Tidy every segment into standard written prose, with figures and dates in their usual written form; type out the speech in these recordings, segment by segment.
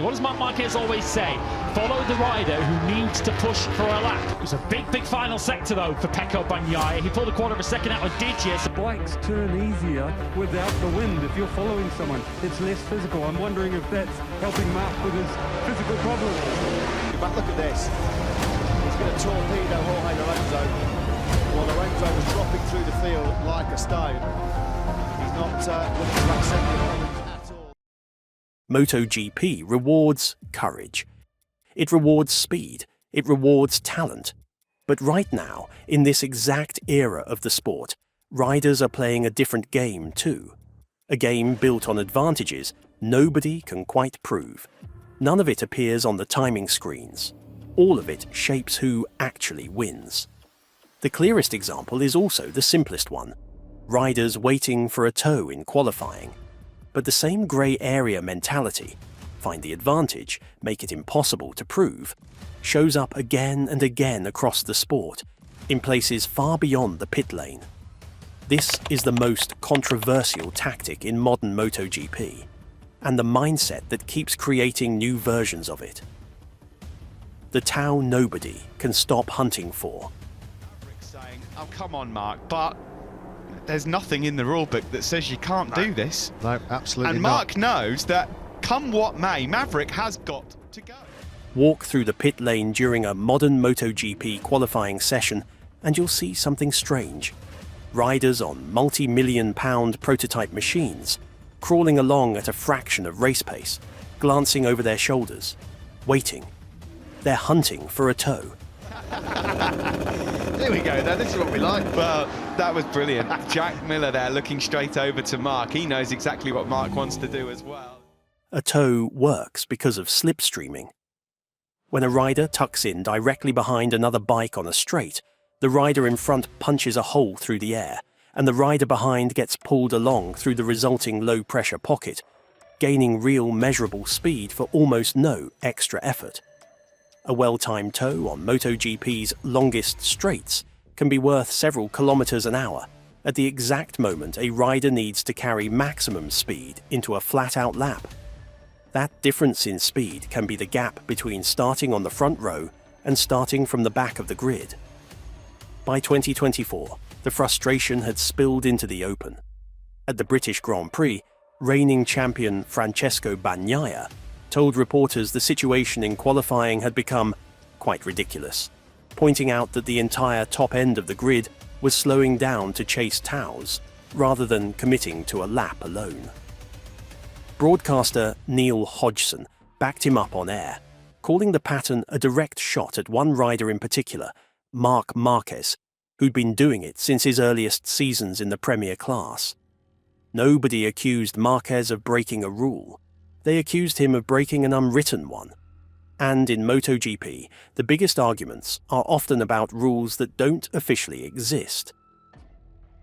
What does Marc Marquez always say? Follow the rider who needs to push for a lap. It was a big final sector though for Pecco Bagnaia. He pulled a quarter of a second out with Dirtiest. Bikes turn easier without the wind. If you're following someone, it's less physical. I'm wondering if that's helping Marc with his physical problems. But look at this. He's going to torpedo Jorge Lorenzo. While Lorenzo was dropping through the field like a stone. He's not looking to accept the problems at all. MotoGP rewards courage. It rewards speed. It rewards talent. But right now, in this exact era of the sport, riders are playing a different game too. A game built on advantages nobody can quite prove. None of it appears on the timing screens. All of it shapes who actually wins. The clearest example is also the simplest one. Riders waiting for a tow in qualifying. But the same grey area mentality, find the advantage, make it impossible to prove, shows up again and again across the sport, in places far beyond the pit lane. This is the most controversial tactic in modern MotoGP, and the mindset that keeps creating new versions of it. The Tau nobody can stop hunting for. Saying, oh come on Marc, but there's nothing in the rulebook that says you can't do this. No, absolutely and Marc knows that come what may, Maverick has got to go. Walk through the pit lane during a modern MotoGP qualifying session and you'll see something strange. Riders on multi-million-pound prototype machines, crawling along at a fraction of race pace, glancing over their shoulders, waiting. They're hunting for a tow. Here we go, now this is what we like. Well, that was brilliant. Jack Miller there looking straight over to Marc. He knows exactly what Marc wants to do as well. A tow works because of slipstreaming. When a rider tucks in directly behind another bike on a straight, the rider in front punches a hole through the air, and the rider behind gets pulled along through the resulting low-pressure pocket, gaining real measurable speed for almost no extra effort. A well-timed tow on MotoGP's longest straights can be worth several kilometers an hour at the exact moment a rider needs to carry maximum speed into a flat-out lap. That difference in speed can be the gap between starting on the front row and starting from the back of the grid. By 2024, the frustration had spilled into the open. At the British Grand Prix, reigning champion Francesco Bagnaia told reporters the situation in qualifying had become quite ridiculous, pointing out that the entire top end of the grid was slowing down to chase Taus rather than committing to a lap alone. Broadcaster Neil Hodgson backed him up on air, calling the pattern a direct shot at one rider in particular, Marc Marquez, who'd been doing it since his earliest seasons in the Premier class. Nobody accused Marquez of breaking a rule. They accused him of breaking an unwritten one. And in MotoGP, the biggest arguments are often about rules that don't officially exist.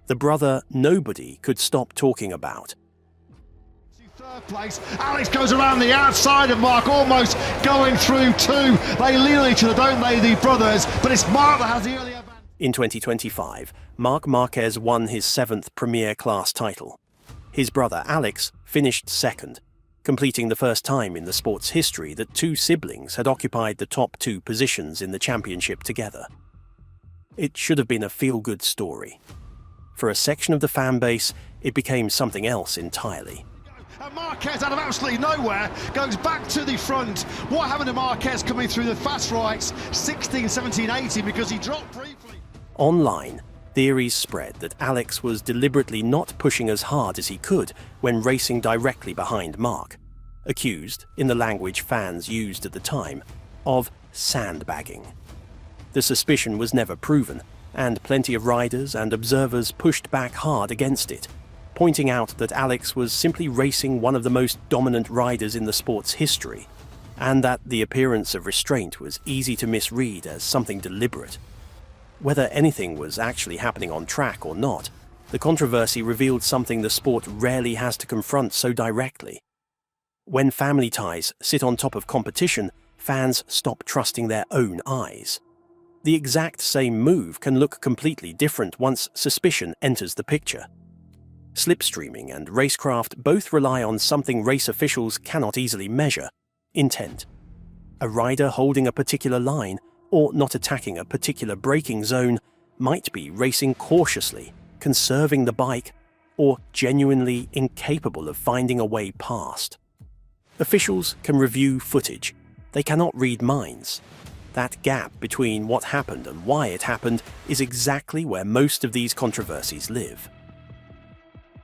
The brother nobody could stop talking about. Third place, Alex goes around the outside of Marc, almost going through two. They lean on each other, don't they, the brothers? But it's Marc that has the early advantage. In 2025, Marc Marquez won his 7th Premier class title. His brother Alex finished second, completing the first time in the sport's history that two siblings had occupied the top 2 positions in the championship together. It should have been a feel-good story. For a section of the fan base, it became something else entirely. And Marquez, out of absolutely nowhere, goes back to the front. What happened to Marquez coming through the fast rights, 16, 17, 18, because he dropped briefly? Online, theories spread that Alex was deliberately not pushing as hard as he could when racing directly behind Marc, accused, in the language fans used at the time, of sandbagging. The suspicion was never proven, and plenty of riders and observers pushed back hard against it, pointing out that Alex was simply racing one of the most dominant riders in the sport's history, and that the appearance of restraint was easy to misread as something deliberate. Whether anything was actually happening on track or not, the controversy revealed something the sport rarely has to confront so directly. When family ties sit on top of competition, fans stop trusting their own eyes. The exact same move can look completely different once suspicion enters the picture. Slipstreaming and racecraft both rely on something race officials cannot easily measure: intent. A rider holding a particular line or not attacking a particular braking zone might be racing cautiously, conserving the bike, or genuinely incapable of finding a way past. Officials can review footage. They cannot read minds. That gap between what happened and why it happened is exactly where most of these controversies live.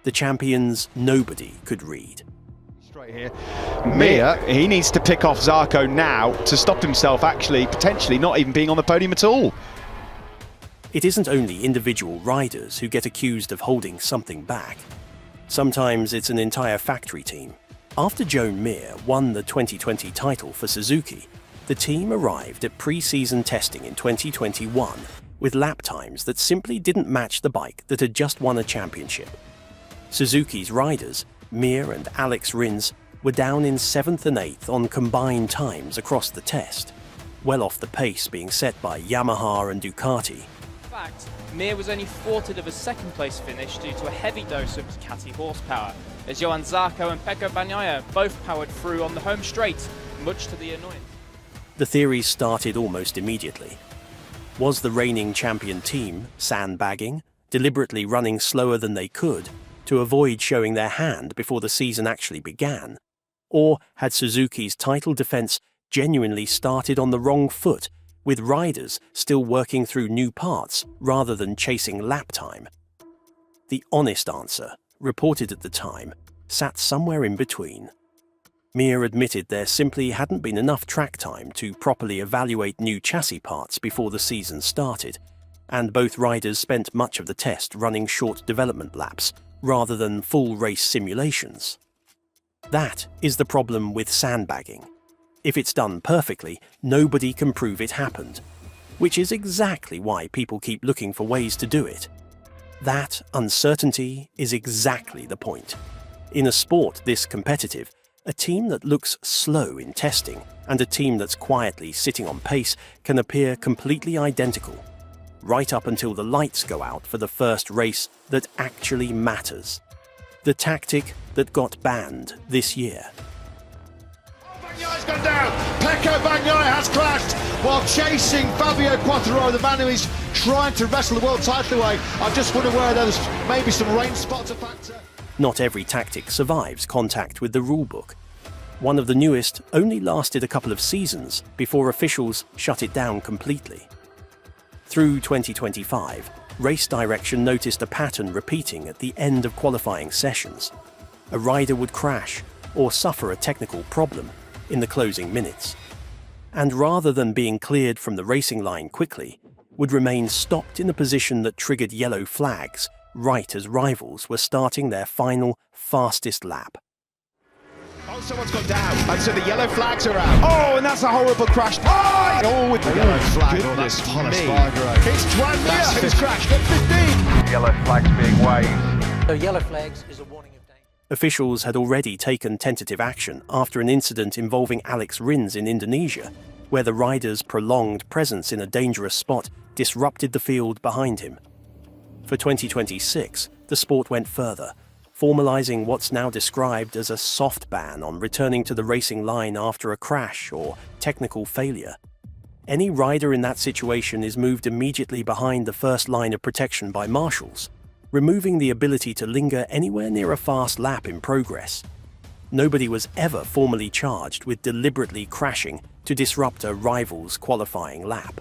The champions nobody could read. Straight here. Mir, he needs to pick off Zarco now to stop himself actually potentially not even being on the podium at all. It isn't only individual riders who get accused of holding something back. Sometimes it's an entire factory team. After Joan Mir won the 2020 title for Suzuki, the team arrived at pre-season testing in 2021 with lap times that simply didn't match the bike that had just won a championship. Suzuki's riders, Mir and Alex Rins, were down in 7th and 8th on combined times across the test, well off the pace being set by Yamaha and Ducati. In fact, Mir was only thwarted of a second-place finish due to a heavy dose of Ducati horsepower, as Johan Zarco and Pecco Bagnaia both powered through on the home straight, much to the annoyance. The theories started almost immediately. Was the reigning champion team sandbagging, deliberately running slower than they could to avoid showing their hand before the season actually began? Or had Suzuki's title defense genuinely started on the wrong foot, with riders still working through new parts rather than chasing lap time? The honest answer, reported at the time, sat somewhere in between. Mir admitted there simply hadn't been enough track time to properly evaluate new chassis parts before the season started, and both riders spent much of the test running short development laps rather than full race simulations. That is the problem with sandbagging. If it's done perfectly, nobody can prove it happened, which is exactly why people keep looking for ways to do it. That uncertainty is exactly the point. In a sport this competitive, a team that looks slow in testing and a team that's quietly sitting on pace can appear completely identical, right up until the lights go out for the first race that actually matters. The tactic that got banned this year. Bagnaia's gone down. Pecco Bagnaia has crashed while chasing Fabio Quartararo, the man who is trying to wrestle the world title away. I just wonder where there's maybe some rain spots a factor. Not every tactic survives contact with the rulebook. One of the newest only lasted a couple of seasons before officials shut it down completely. Through 2025, race direction noticed a pattern repeating at the end of qualifying sessions. A rider would crash or suffer a technical problem in the closing minutes, and rather than being cleared from the racing line quickly, would remain stopped in a position that triggered yellow flags right as rivals were starting their final, fastest lap. Oh, someone's gone down, and so the yellow flags are out. Oh, and that's a horrible crash. Oh, with the yellow flag. That's Thomas Bargaro. It's Joan Mir who's crashed at 15. Yellow flags being waved. So yellow flags is a warning of danger. Officials had already taken tentative action after an incident involving Alex Rins in Indonesia, where the rider's prolonged presence in a dangerous spot disrupted the field behind him. For 2026, the sport went further, formalising what's now described as a soft ban on returning to the racing line after a crash or technical failure. Any rider in that situation is moved immediately behind the first line of protection by marshals, removing the ability to linger anywhere near a fast lap in progress. Nobody was ever formally charged with deliberately crashing to disrupt a rival's qualifying lap.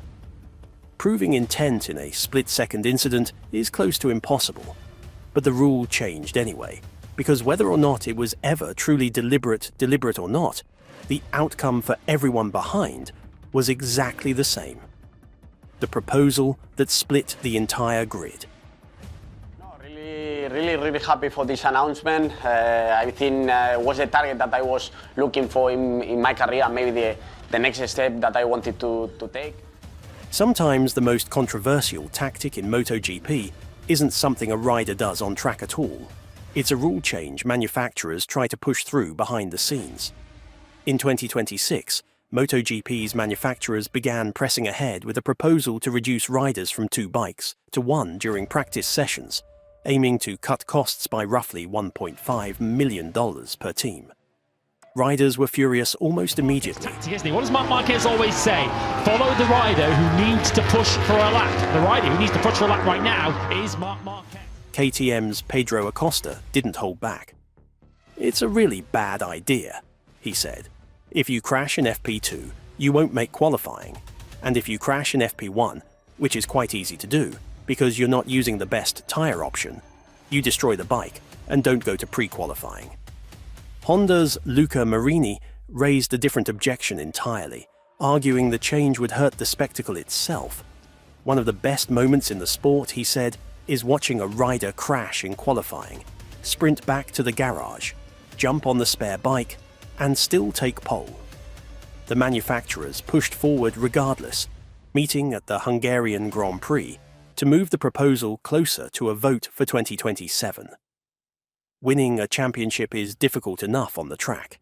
Proving intent in a split-second incident is close to impossible, but the rule changed anyway, because whether or not it was ever truly deliberate or not, the outcome for everyone behind was exactly the same. The proposal that split the entire grid. Really happy for this announcement. I think it was the target that I was looking for in my career, maybe the next step that I wanted to take. Sometimes the most controversial tactic in MotoGP isn't something a rider does on track at all. It's a rule change manufacturers try to push through behind the scenes. In 2026, MotoGP's manufacturers began pressing ahead with a proposal to reduce riders from 2 bikes to 1 during practice sessions, aiming to cut costs by roughly $1.5 million per team. Riders were furious almost immediately. Tactic, isn't he? What does Marc Marquez always say? Follow the rider who needs to push for a lap. The rider who needs to push for a lap right now is Marc Marquez. KTM's Pedro Acosta didn't hold back. "It's a really bad idea," he said. "If you crash in FP2, you won't make qualifying. And if you crash in FP1, which is quite easy to do because you're not using the best tyre option, you destroy the bike and don't go to pre-qualifying." Honda's Luca Marini raised a different objection entirely, arguing the change would hurt the spectacle itself. "One of the best moments in the sport," he said, "is watching a rider crash in qualifying, sprint back to the garage, jump on the spare bike, and still take pole." The manufacturers pushed forward regardless, meeting at the Hungarian Grand Prix to move the proposal closer to a vote for 2027. Winning a championship is difficult enough on the track.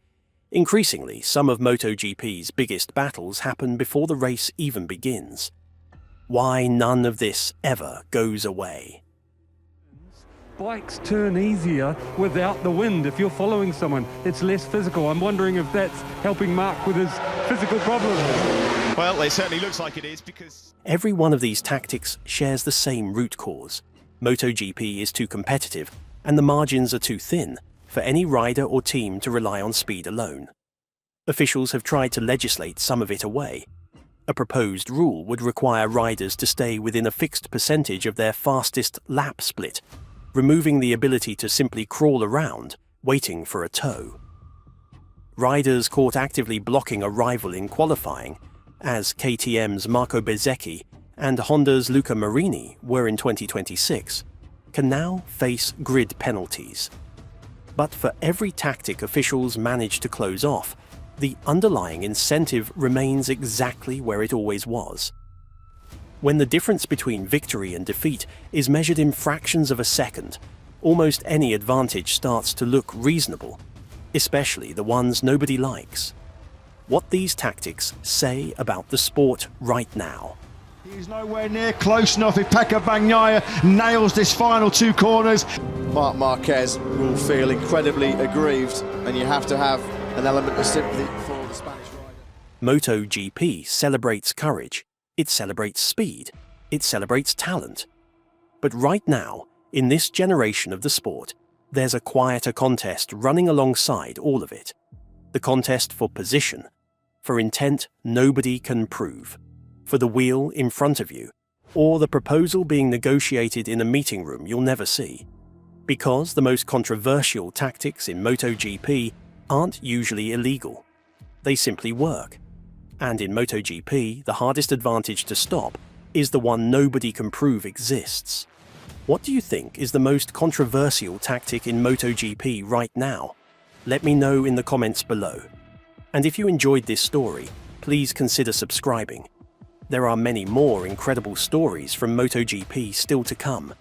Increasingly, some of MotoGP's biggest battles happen before the race even begins. Why none of this ever goes away? Bikes turn easier without the wind. If you're following someone, it's less physical. I'm wondering if that's helping Marc with his physical problems. Well, it certainly looks like it is because... Every one of these tactics shares the same root cause. MotoGP is too competitive, and the margins are too thin for any rider or team to rely on speed alone. Officials have tried to legislate some of it away. A proposed rule would require riders to stay within a fixed percentage of their fastest lap split, removing the ability to simply crawl around, waiting for a tow. Riders caught actively blocking a rival in qualifying, as KTM's Marco Bezzecchi and Honda's Luca Marini were in 2026, can now face grid penalties. But for every tactic officials manage to close off, the underlying incentive remains exactly where it always was. When the difference between victory and defeat is measured in fractions of a second, almost any advantage starts to look reasonable, especially the ones nobody likes. What these tactics say about the sport right now. He's nowhere near close enough if Pecco Bagnaia nails this final two corners. Marc Marquez will feel incredibly aggrieved, and you have to have an element of sympathy for the Spanish rider. MotoGP celebrates courage. It celebrates speed. It celebrates talent. But right now, in this generation of the sport, there's a quieter contest running alongside all of it. The contest for position, for intent nobody can prove, for the wheel in front of you, or the proposal being negotiated in a meeting room you'll never see. Because the most controversial tactics in MotoGP aren't usually illegal. They simply work. And in MotoGP, the hardest advantage to stop is the one nobody can prove exists. What do you think is the most controversial tactic in MotoGP right now? Let me know in the comments below. And if you enjoyed this story, please consider subscribing. There are many more incredible stories from MotoGP still to come.